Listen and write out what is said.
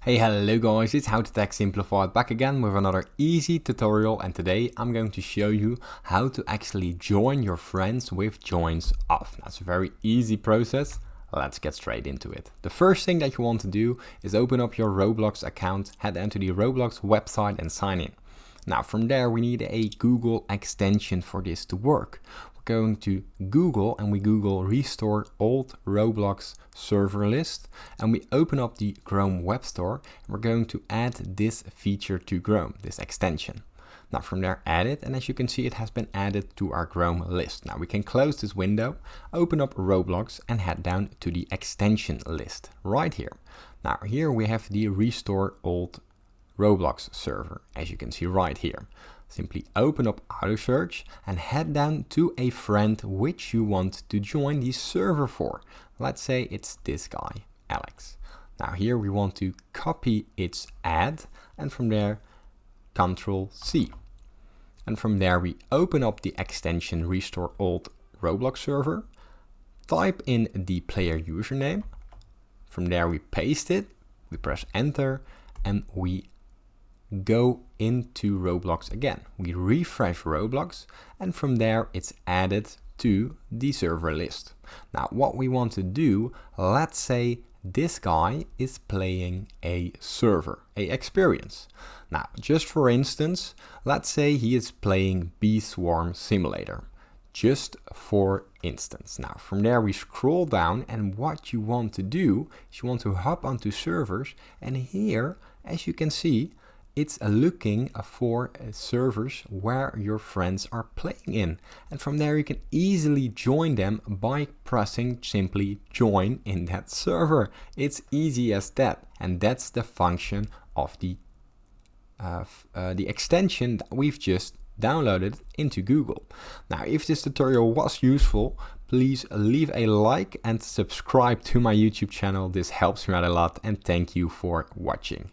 Hey, hello guys, it's How to Tech Simplified back again with another easy tutorial, and today I'm going to show you how to actually join your friends with joins off. That's a very easy process. Let's get straight into it. The first thing that you want to do is open up your Roblox account, head into the Roblox website and sign in. Now from there we need a Google extension for this to work. We're going to Google and we Google restore old Roblox server list, and we open up the Chrome Web Store and we're going to add this feature to Chrome, this extension. Now from there add it, and as you can see it has been added to our Chrome list. Now we can close this window, open up Roblox and head down to the extension list right here. Now here we have the restore old Roblox server, as you can see right here. Simply open up auto search and head down to a friend which you want to join the server for. Let's say it's this guy, Alex. Now here we want to copy its ad, and from there Ctrl C. And from there we open up the extension restore old Roblox server, type in the player username, from there we paste it, we press enter, and we go into Roblox again. We refresh Roblox and from there it's added to the server list. Now what we want to do, let's say this guy is playing a server, a experience. Now just for instance, let's say he is playing Bee Swarm Simulator. Just for instance. Now from there we scroll down, and what you want to do is you want to hop onto servers, and here as you can see it's looking for servers where your friends are playing in, and from there you can easily join them by pressing simply join in that server. It's easy as that, and that's the function of the extension that we've just downloaded into Google. Now if this tutorial was useful, please leave a like and subscribe to my YouTube channel. This helps me out a lot, and thank you for watching.